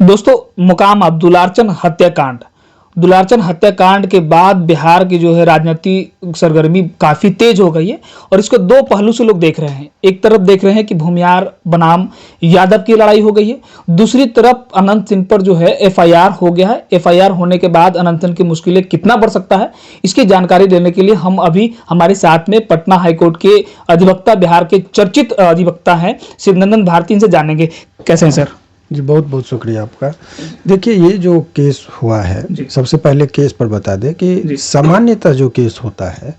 दोस्तों, मुकाम अब दुलारचंद हत्याकांड के बाद बिहार की जो है राजनीति सरगर्मी काफी तेज हो गई है और इसको दो पहलू से लोग देख रहे हैं। एक तरफ देख रहे हैं कि भूमियार बनाम यादव की लड़ाई हो गई है, दूसरी तरफ अनंत सिंह पर जो है एफआईआर हो गया है। एफआईआर होने के बाद अनंत सिंह की मुश्किलें कितना बढ़ सकता है, इसकी जानकारी देने के लिए हम अभी हमारे साथ में पटना हाईकोर्ट के अधिवक्ता, बिहार के चर्चित अधिवक्ता हैं शिवनंदन भारती, इनसे जानेंगे। कैसे हैं सर? जी बहुत बहुत शुक्रिया आपका। देखिए, ये जो केस हुआ है, सबसे पहले केस पर बता दें कि सामान्यतः जो केस होता है,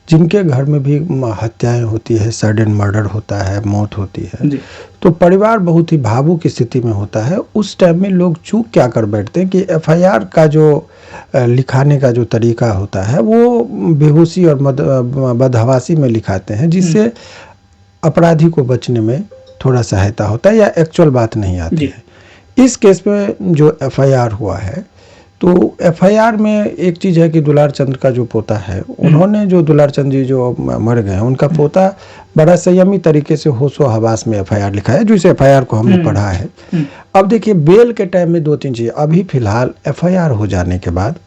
जिनके घर में भी हत्याएं होती है, सडन मर्डर होता है, मौत होती है, तो परिवार बहुत ही भावुक स्थिति में होता है। उस टाइम में लोग चूक क्या कर बैठते हैं कि एफआईआर का जो लिखाने का जो तरीका होता है वो बेहोशी और बदहवासी में लिखाते हैं, जिससे अपराधी को बचने में थोड़ा सहायता होता है या एक्चुअल बात नहीं आती है। इस केस में जो एफआईआर हुआ है, तो एफआईआर में एक चीज़ है कि दुलारचंद का जो पोता है, उन्होंने जो दुलारचंद जी जो मर गए हैं, उनका पोता बड़ा संयमी तरीके से होशो हवास में एफआईआर लिखा है, जो इस एफआईआर को हमने पढ़ा है। अब देखिए, बेल के टाइम में दो तीन चीज़, अभी फिलहाल एफआईआर हो जाने के बाद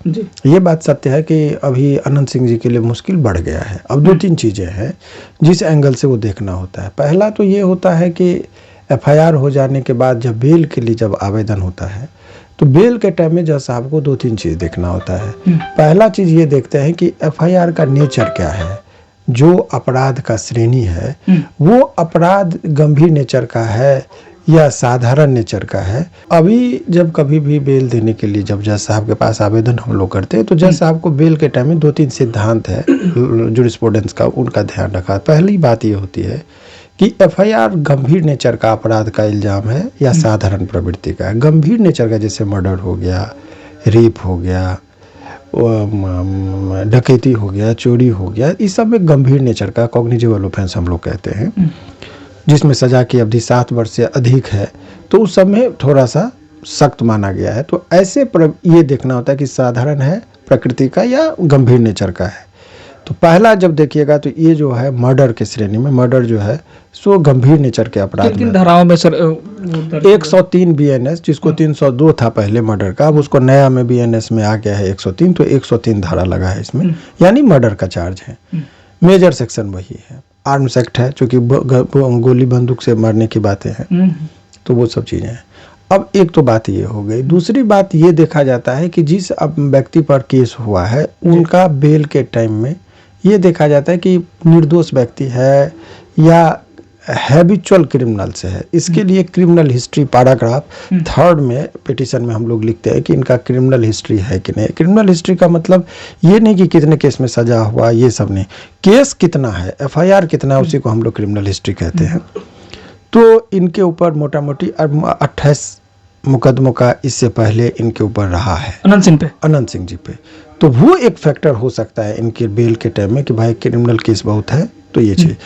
ये बात सत्य है कि अभी अनंत सिंह जी के लिए मुश्किल बढ़ गया है। अब दो तीन चीज़ें हैं जिस एंगल से वो देखना होता है। पहला तो ये होता है कि एफआईआर हो जाने के बाद जब बेल के लिए जब आवेदन होता है, तो बेल के टाइम में जज साहब को दो तीन चीज़ देखना होता है। पहला चीज़ ये देखते हैं कि एफआईआर का नेचर क्या है, जो अपराध का श्रेणी है वो अपराध गंभीर नेचर का है या साधारण नेचर का है। अभी जब कभी भी बेल देने के लिए जब जज साहब के पास आवेदन हम लोग करते हैं, तो जज साहब को बेल के टाइम में दो तीन सिद्धांत है जुरिस्प्रूडेंस का, उनका ध्यान रखा। पहली बात ये होती है कि एफआईआर गंभीर नेचर का अपराध का इल्ज़ाम है या साधारण प्रवृत्ति का है। गंभीर नेचर का जैसे मर्डर हो गया, रेप हो गया, डकैती हो गया, चोरी हो गया, इस सब में गंभीर नेचर का कॉग्निटिव ऑफेंस हम लोग कहते हैं, जिसमें सज़ा की अवधि 7 वर्ष से अधिक है, तो उस सब में थोड़ा सा सख्त माना गया है। तो ऐसे ये देखना होता है कि साधारण है प्रकृति का या गंभीर नेचर का है। तो पहला जब देखिएगा तो ये जो है मर्डर के श्रेणी में, मर्डर जो है सो गंभीर नेचर के अपराध में धाराओं में सर 103 बीएनएस, जिसको 302 था पहले मर्डर का, अब उसको नया में बीएनएस में आ गया है 103, तो 103 धारा लगा है इसमें, यानी मर्डर का चार्ज है। मेजर सेक्शन वही है, आर्म्स एक्ट है, चूंकि गोली बंदूक से मारने की बातें हैं, तो वो सब चीज़ें हैं। अब एक तो बात ये हो गई। दूसरी बात ये देखा जाता है कि जिस अब व्यक्ति पर केस हुआ है, उनका बेल के टाइम में ये देखा जाता है कि निर्दोष व्यक्ति है या हैबिचुअल क्रिमिनल से है। इसके लिए क्रिमिनल हिस्ट्री पैराग्राफ 3 में पिटीशन में हम लोग लिखते हैं कि इनका क्रिमिनल हिस्ट्री है कि नहीं। क्रिमिनल हिस्ट्री का मतलब ये नहीं कि कितने केस में सजा हुआ, ये सब नहीं, केस कितना है, एफआईआर कितना है, उसी को हम लोग क्रिमिनल हिस्ट्री कहते हैं। तो इनके ऊपर मोटा मोटी 28 मुकदमों का इससे पहले इनके ऊपर रहा है अनंत सिंह जी पे। तो वो एक फैक्टर हो सकता है इनके बेल के टाइम में कि भाई क्रिमिनल केस बहुत है, तो ये चीज।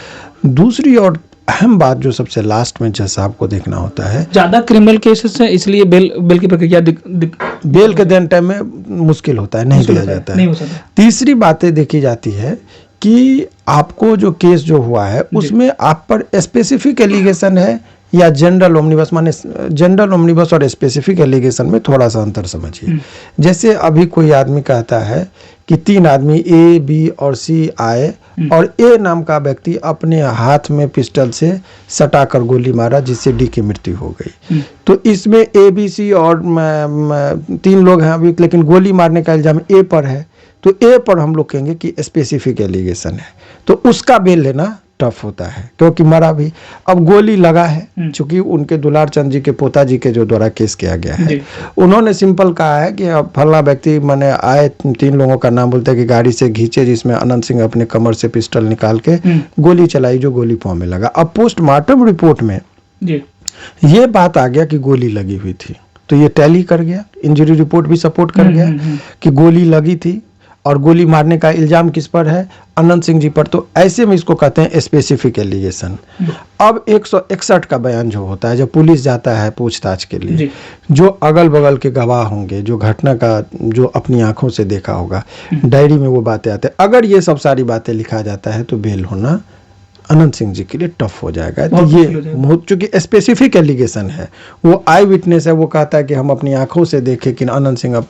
दूसरी और अहम बात जो सबसे लास्ट में जज साहब को देखना होता है, ज्यादा क्रिमिनल केसेस है, इसलिए बेल की प्रक्रिया बेल के देने टाइम में मुश्किल होता है, नहीं दिया जाता है। तीसरी बातें देखी जाती है कि आपको जो केस जो हुआ है उसमें आप पर स्पेसिफिक एलिगेशन है या जनरल ओमनिबस, माने जनरल ओमनिबस और स्पेसिफिक एलिगेशन में थोड़ा सा अंतर समझिए। जैसे अभी कोई आदमी कहता है कि 3 आदमी ए, बी और सी आए और ए नाम का व्यक्ति अपने हाथ में पिस्टल से सटा कर गोली मारा, जिससे डी की मृत्यु हो गई। तो इसमें ए, बी, सी और 3 लोग हैं अभी, लेकिन गोली मारने का इल्जाम ए पर है, तो ए पर हम लोग कहेंगे कि स्पेसिफिक एलिगेशन है, तो उसका बेल लेना टफ होता है, क्योंकि मरा भी। अब गोली लगा है, चूंकि उनके दुलारचंद जी के पोता जी के जो द्वारा केस किया गया है, उन्होंने सिंपल कहा है कि अब फलना व्यक्ति मैंने आए, 3 लोगों का नाम बोलते हैं कि गाड़ी से घींचे, जिसमें अनंत सिंह अपने कमर से पिस्टल निकाल के गोली चलाई, जो गोली पांव में लगा। अब पोस्टमार्टम रिपोर्ट में ये बात आ गया कि गोली लगी हुई थी, तो ये टैली कर गया, इंजरी रिपोर्ट भी सपोर्ट कर गया कि गोली लगी थी और गोली मारने का इल्जाम किस पर है, अनंत सिंह जी पर। तो ऐसे में इसको कहते हैं स्पेसिफिक एलिगेशन। अब 161 का बयान जो होता है, जब पुलिस जाता है पूछताछ के लिए, जो अगल बगल के गवाह होंगे, जो घटना का जो अपनी आंखों से देखा होगा, डायरी में वो बातें आते हैं। अगर ये सब सारी बातें लिखा जाता है तो बेल होना अनंत सिंह जी के लिए टफ हो जाएगा। तो बहुत ये मुश्किल हो जाएगा। चूंकि स्पेसिफिक एलिगेशन है, वो आई विटनेस है, वो कहता है कि हम अपनी आंखों से देखे कि अनंत सिंह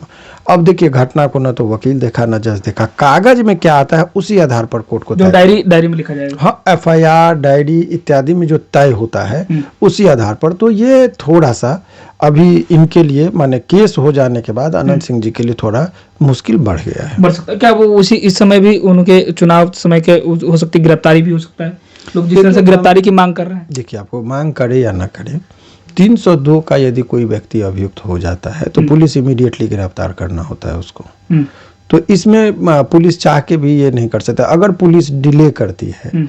अब देखिए घटना को ना तो वकील देखा ना जज देखा, कागज में क्या आता है उसी आधार पर कोर्ट को जो डायरी में लिखा जाएगा, हाँ FIR डायरी इत्यादि में जो तय होता है उसी आधार पर। तो ये थोड़ा सा अभी इनके लिए माने केस हो जाने के बाद अनंत सिंह जी के लिए थोड़ा मुश्किल बढ़ गया है। बढ़ सकता है क्या? वो उसी इस समय भी उनके चुनाव समय के हो सकती है, गिरफ्तारी भी हो सकता है, लोग जिस तरह से गिरफ्तारी की मांग कर रहे हैं। देखिए आपको मांग करे या ना करे, 302 का यदि कोई व्यक्ति अभियुक्त हो जाता है तो पुलिस इमीडिएटली गिरफ्तार करना होता है उसको। तो इसमें पुलिस चाह के भी ये नहीं कर सकता। अगर पुलिस डिले करती है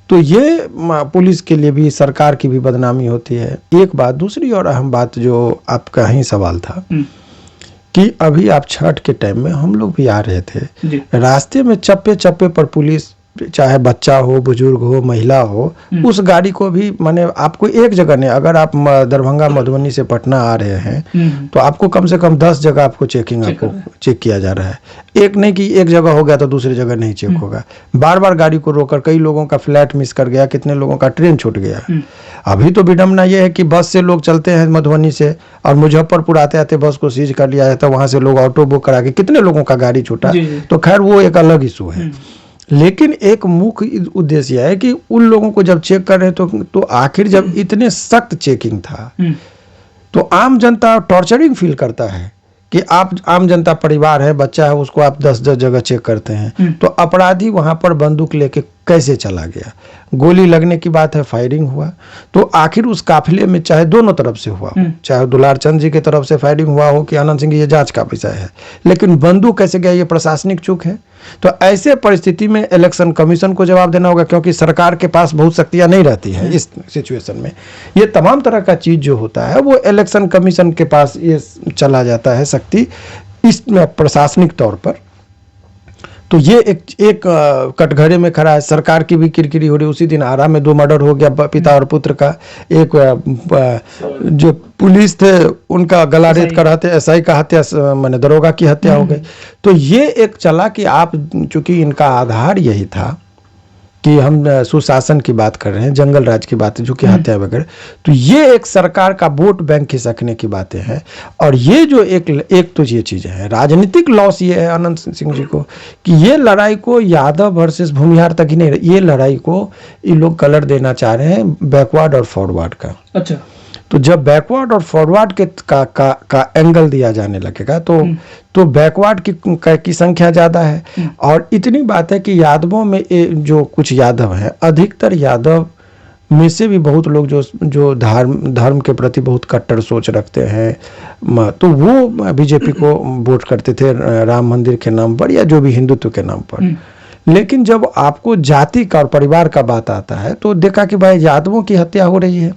तो ये पुलिस के लिए भी, सरकार की भी बदनामी होती है। एक बात, दूसरी और अहम बात जो आपका ही सवाल था कि अभी आप छठ के टाइम में हम लोग भी आ रहे थे, रास्ते में चप्पे चप्पे पर पुलिस, चाहे बच्चा हो, बुजुर्ग हो, महिला हो, उस गाड़ी को भी माने आपको एक जगह नहीं, अगर आप दरभंगा मधुबनी से पटना आ रहे हैं तो आपको कम से कम 10 जगह आपको चेक किया जा रहा है। एक नहीं कि एक जगह हो गया तो दूसरी जगह नहीं चेक होगा, बार बार गाड़ी को रोककर कई लोगों का फ्लैट मिस कर गया, कितने लोगों का ट्रेन छूट गया। अभी तो विडम्बना ये है कि बस से लोग चलते हैं मधुबनी से और मुजफ्फरपुर आते आते बस को सीज कर लिया जाता है, वहां से लोग ऑटो बुक करा के कितने लोगों का गाड़ी छूटा। तो खैर वो एक अलग इशू है, लेकिन एक मुख्य उद्देश्य है कि उन लोगों को जब चेक कर रहे तो आखिर जब इतने सख्त चेकिंग था तो आम जनता टॉर्चरिंग फील करता है कि आप आम जनता परिवार है, बच्चा है, उसको आप 10-10 जगह चेक करते हैं। तो अपराधी वहां पर बंदूक लेके कैसे चला गया, गोली लगने की बात है, फायरिंग हुआ, तो आखिर उस काफिले में चाहे दोनों तरफ से हुआ, चाहे दुलार चंद जी की तरफ से फायरिंग हुआ हो कि अनंत सिंह, ये जांच का विषय है, लेकिन बंदूक कैसे गया ये प्रशासनिक चूक है। तो ऐसे परिस्थिति में इलेक्शन कमीशन को जवाब देना होगा, क्योंकि सरकार के पास बहुत शक्तियां नहीं रहती है इस सिचुएशन में। ये तमाम तरह का चीज जो होता है वो इलेक्शन कमीशन के पास ये चला जाता है शक्ति, इस प्रशासनिक तौर पर। तो ये एक कटघरे में खड़ा है, सरकार की भी किरकिरी हो रही। उसी दिन आरा में 2 मर्डर हो गया, पिता और पुत्र का। एक जो पुलिस थे उनका गला रेत कर रहे थे, SI का हत्या, माने दरोगा की हत्या हो गई। तो ये एक चला कि आप, चूंकि इनका आधार यही था कि हम सुशासन की बात कर रहे हैं, जंगल राज की बात है जो कि हत्या वगैरह, तो ये एक सरकार का वोट बैंक खिसकने की बातें हैं। और ये जो एक तो ये चीज़ है, राजनीतिक लॉस ये है अनंत सिंह जी को कि ये लड़ाई को यादव वर्सेस भूमिहार तक ही नहीं, ये लड़ाई को ये लोग कलर देना चाह रहे हैं बैकवर्ड और फॉरवर्ड का। अच्छा, तो जब बैकवर्ड और फॉरवर्ड के का एंगल दिया जाने लगेगा तो बैकवर्ड की संख्या ज़्यादा है। और इतनी बात है कि यादवों में जो कुछ यादव हैं, अधिकतर यादव में से भी बहुत लोग जो धर्म के प्रति बहुत कट्टर सोच रखते हैं, तो वो बीजेपी को वोट करते थे राम मंदिर के नाम पर या जो भी हिंदुत्व के नाम पर। लेकिन जब आपको जाति का और परिवार का बात आता है तो देखा कि भाई यादवों की हत्या हो रही है,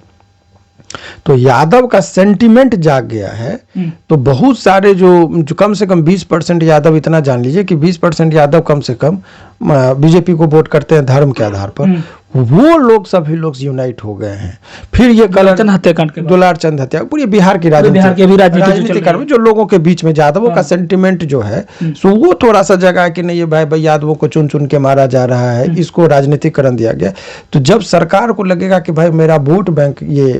तो यादव का सेंटिमेंट जाग गया है। तो बहुत सारे जो कम से कम 20% यादव, इतना जान लीजिए कि 20% यादव कम से कम बीजेपी को वोट करते हैं धर्म के आधार पर। वो लोग सभी लोग यूनाइट हो गए हैं। फिर ये दुलारचंद हत्याकांड के दुलारचंद हत्या पूरी बिहार की राजनीति जो लोगों के बीच में यादवों का सेंटिमेंट जो है सो वो थोड़ा सा जगह कि नहीं, ये भाई यादवों को चुन चुन के मारा जा रहा है, इसको राजनीतिकरण दिया गया। तो जब सरकार को लगेगा कि भाई मेरा वोट बैंक ये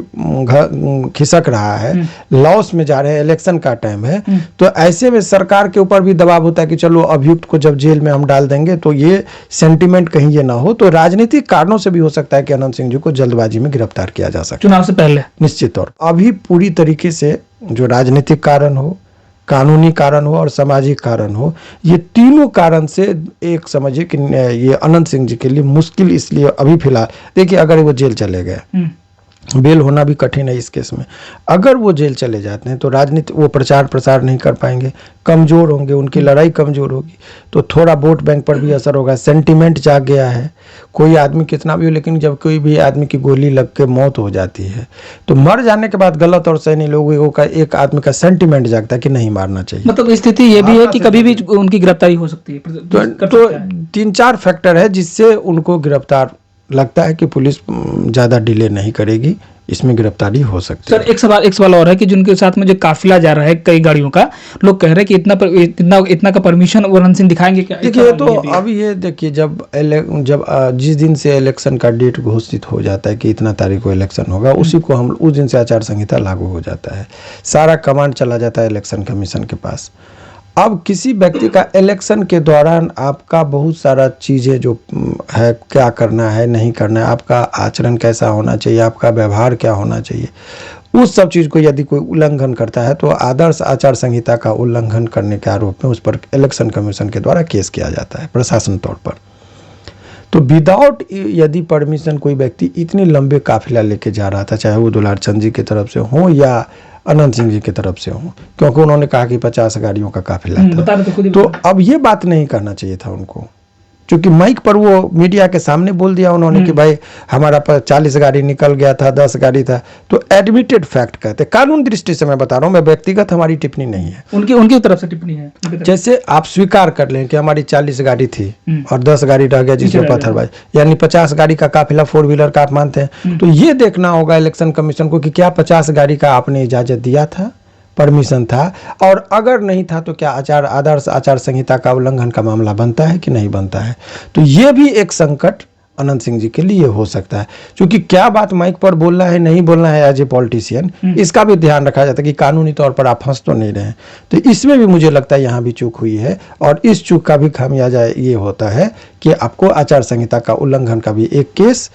खिसक रहा है, लॉस में जा रहे हैं, इलेक्शन का टाइम है, तो ऐसे में सरकार के ऊपर भी दबाव होता है कि चलो अभियुक्त को जब जेल में हम डाल देंगे तो ये सेंटिमेंट कहीं ये ना हो। तो राजनीतिक कारणों से भी हो सकता है कि अनंत सिंह जी को जल्दबाजी में गिरफ्तार किया जा सकता है चुनाव से पहले। निश्चित तौर अभी पूरी तरीके से जो राजनीतिक कारण हो, कानूनी कारण हो और सामाजिक कारण हो, ये तीनों कारण से एक समझिए कि ये अनंत सिंह जी के लिए मुश्किल इसलिए अभी फिलहाल, देखिए अगर वो जेल चले गए, बेल होना भी कठिन है इस केस में, अगर वो जेल चले जाते हैं तो राजनीति वो प्रचार प्रसार नहीं कर पाएंगे, कमज़ोर होंगे, उनकी लड़ाई कमज़ोर होगी, तो थोड़ा वोट बैंक पर भी असर होगा। सेंटिमेंट जाग गया है, कोई आदमी कितना भी हो, लेकिन जब कोई भी आदमी की गोली लग के मौत हो जाती है तो मर जाने के बाद गलत और सही नहीं, लोगों का एक आदमी का सेंटिमेंट जागता है कि नहीं मारना चाहिए। मतलब स्थिति ये भी है कि कभी भी उनकी गिरफ्तारी हो सकती है। तो 3-4 फैक्टर है जिससे उनको गिरफ्तार लगता है कि पुलिस ज़्यादा डिले नहीं करेगी, इसमें गिरफ्तारी हो सकती सर है। एक सवाल और है कि जिनके साथ में जो काफिला जा रहा है कई गाड़ियों का, लोग कह रहे हैं कि इतना का परमिशन वो अनंत सिंह दिखाएंगे क्या? देखिए तो अब ये देखिए जब जिस दिन से इलेक्शन का डेट घोषित हो जाता है कि इतना तारीख को इलेक्शन होगा, उसी को हम उस दिन से आचार संहिता लागू हो जाता है, सारा कमांड चला जाता है इलेक्शन कमीशन के पास। अब किसी व्यक्ति का इलेक्शन के दौरान आपका बहुत सारा चीज़ें जो है, क्या करना है नहीं करना है, आपका आचरण कैसा होना चाहिए, आपका व्यवहार क्या होना चाहिए, उस सब चीज़ को यदि कोई उल्लंघन करता है तो आदर्श आचार संहिता का उल्लंघन करने के आरोप में उस पर इलेक्शन कमीशन के द्वारा केस किया जाता है प्रशासन तौर पर। तो विदाउट यदि परमिशन कोई व्यक्ति इतने लंबे काफिला लेके जा रहा था, चाहे वो दुलार चंद जी की तरफ से हो या अनंत सिंह जी की तरफ से हो, क्योंकि उन्होंने कहा कि 50 गाड़ियों का काफिला था, तो अब ये बात नहीं करना चाहिए था उनको, क्योंकि माइक पर वो मीडिया के सामने बोल दिया उन्होंने कि भाई हमारा पर 40 गाड़ी निकल गया था, 10 गाड़ी था, तो एडमिटेड फैक्ट कहते, कानून दृष्टि से मैं बता रहा हूँ, मैं व्यक्तिगत हमारी टिप्पणी नहीं है, उनकी तरफ से टिप्पणी है। जैसे आप स्वीकार कर लें कि हमारी 40 गाड़ी थी और 10 गाड़ी रह गया जिसमें पत्थरबाजी, यानी 50 गाड़ी का काफिला 4 व्हीलर का आप मानते हैं, तो ये देखना होगा इलेक्शन कमीशन को कि क्या 50 गाड़ी का आपने इजाजत दिया था, परमिशन था, और अगर नहीं था तो क्या आदर्श आचार संहिता का उल्लंघन का मामला बनता है कि नहीं बनता है। तो ये भी एक संकट अनंत सिंह जी के लिए हो सकता है, क्योंकि क्या बात माइक पर बोलना है नहीं बोलना है एज ए पॉलिटिशियन, इसका भी ध्यान रखा जाता है कि कानूनी तौर पर आप फंस तो नहीं रहे। तो इसमें भी मुझे लगता है यहाँ भी चूक हुई है, और इस चूक का भी खामियाजा ये होता है कि आपको आचार संहिता का उल्लंघन का भी एक केस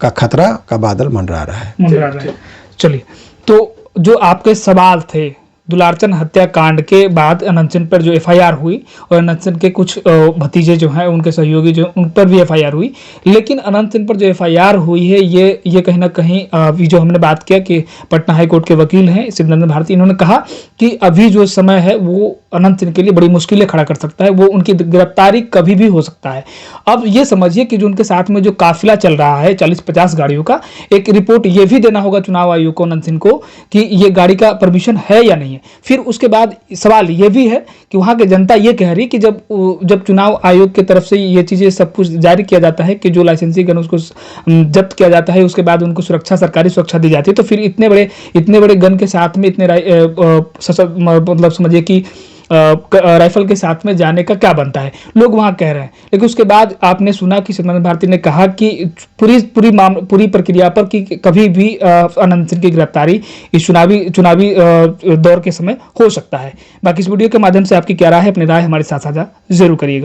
का खतरा का बादल मंडरा रहा है। चलिए, तो जो आपके सवाल थे दुलारचंद हत्याकांड के बाद अनंत सिंह पर जो एफआईआर हुई, और अनंत सिंह के कुछ भतीजे जो हैं उनके सहयोगी जो उन पर भी एफआईआर हुई, लेकिन अनंत सिंह पर जो एफआईआर हुई है ये कहीं ना कहीं अभी जो हमने बात किया कि पटना हाई कोर्ट के वकील हैं सिद्धांत भारती, इन्होंने कहा कि अभी जो समय है वो अनंत सिंह के लिए बड़ी मुश्किलें खड़ा कर सकता है, वो उनकी गिरफ्तारी कभी भी हो सकता है। अब ये समझिए कि जो उनके साथ में जो काफिला चल रहा है 40-50 गाड़ियों का, एक रिपोर्ट ये भी देना होगा चुनाव आयोग को अनंत सिंह को कि ये गाड़ी का परमिशन है या नहीं है। फिर उसके बाद सवाल ये भी है कि वहां की जनता ये कह रही कि जब चुनाव आयोग की तरफ से ये चीजें सब कुछ जारी किया जाता है कि जो लाइसेंसी गन उसको जब्त किया जाता है, उसके बाद उनको सरकारी सुरक्षा दी जाती है, तो फिर इतने बड़े गन के साथ में इतने मतलब समझिए कि राइफल के साथ में जाने का क्या बनता है, लोग वहां कह रहे हैं। लेकिन उसके बाद आपने सुना कि सिद्धांत भारती ने कहा कि पूरी प्रक्रिया पर कि कभी भी अनंत सिंह की गिरफ्तारी इस चुनावी दौर के समय हो सकता है। बाकी इस वीडियो के माध्यम से आपकी क्या राय है, अपनी राय हमारे साथ साझा जरूर करिएगा।